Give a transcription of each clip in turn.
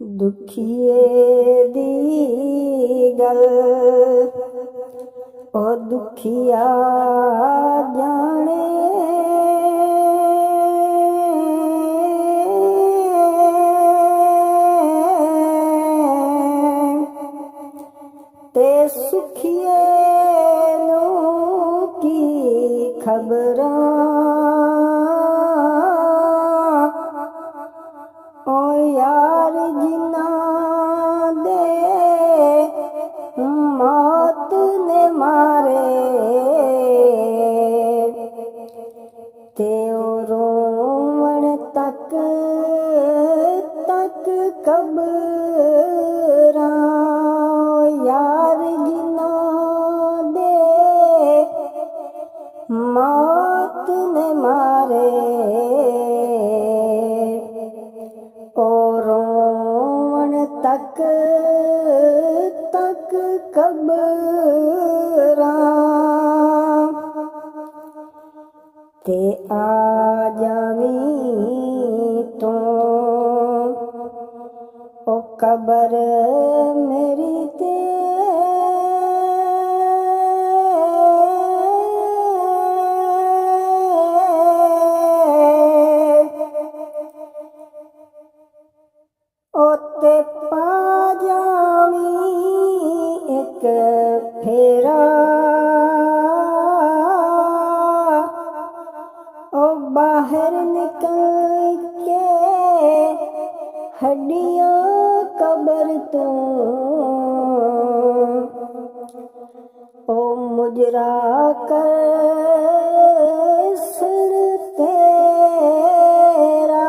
दुखिए दी गल ओ दुखिया जाने ते सुखिए नू की खबरां ओ यार जिन्ना दे मौत ने मारे ते ओ रोवण तक तक कबरां यार जिन्ना दे मौत ने मारे ओ रोवण तक तक कबरां ते आ जावी तू ओ कबर मेरी ते ओते पा जावी एक फेरा ओ बाहर निकल के हड्डियां कबर तो ओ मुजरा कर सिर तेरा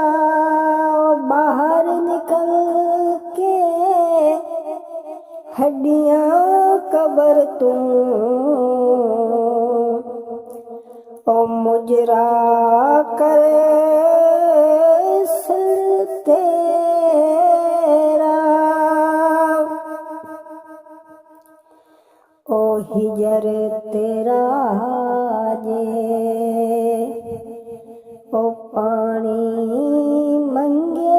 बाहर निकल के हड्डियां कबर तू ओ मुजरा कर सिर तेरा ओ हिजर तेरा जे ओ पानी मंगे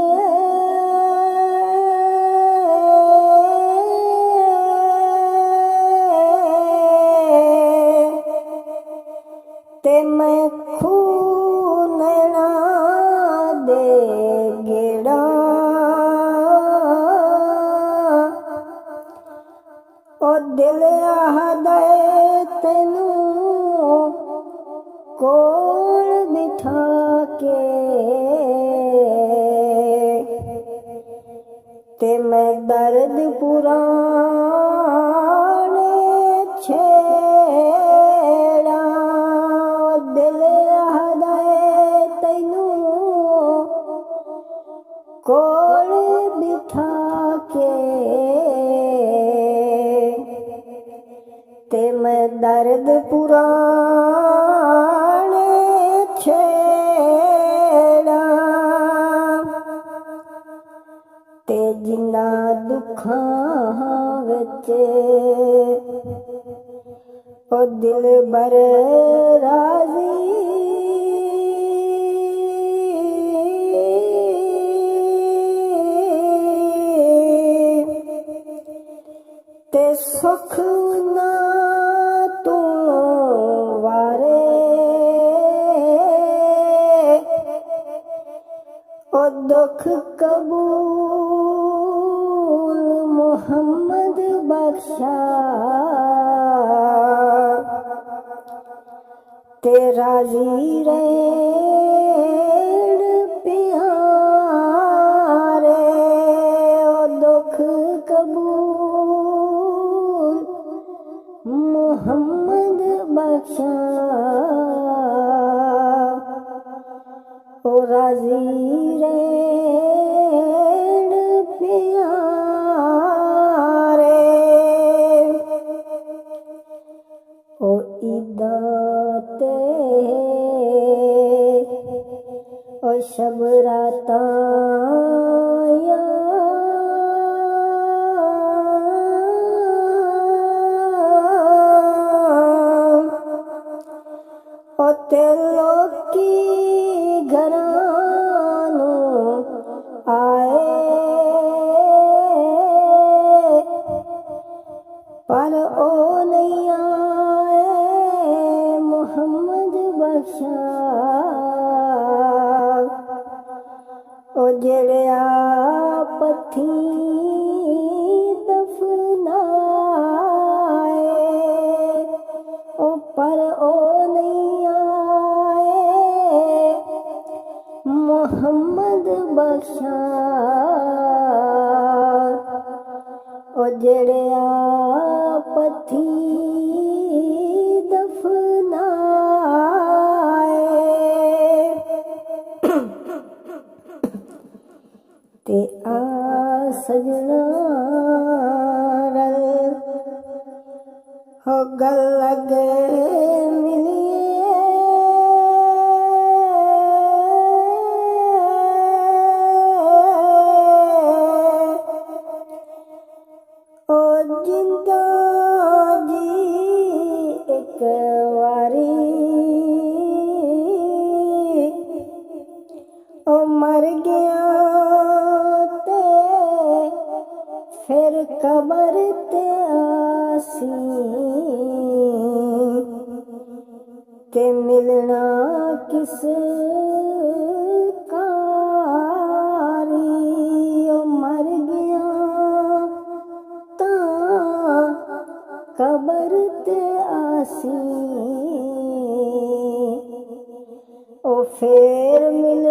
ते मैं खूनना दे गेड़ा ओ दिल आदे तेनू कोल बिठा के ते मैं दर्द पुराने छेड़ा दिल आदे तेनू कोल बिठा के ते मैं दर्द पुराने छेड़ा ते जिन्ना दुखां विच ओ दिल बर राजी ते सुख ना तू वारे ओ दुख कबूल मुहम्मद बख्शा ते राजी रेण प्यारे ओ दुख कबूल मुहम्मद बख्शा ओ राजी रेण प्यारे ओ ईदा ते ओ शब रातां ਜੜਿਆ ਪੱਥੀ ਦਫਨਾਏ ਤੇ ਆ ਸਜਣਾ ਰਲ ਹੋ ਗਲ ਲਗੇ ਜਿੰਦਾ ਜੀ ਇੱਕ ਵਾਰੀ ਉਹ ਮਰ ਗਿਆ ਤੇ ਫਿਰ ਕਬਰ ਤੇ ਆਸੀ ਤੇ ਮਿਲਣਾ ਕਿਸ ਕਾਰੀ ਉਹ ਮਰ ਗਿਆ ਕਬਰ ਤੇ ਆਸੀ ਉਹ ਫੇਰ ਮਿਲ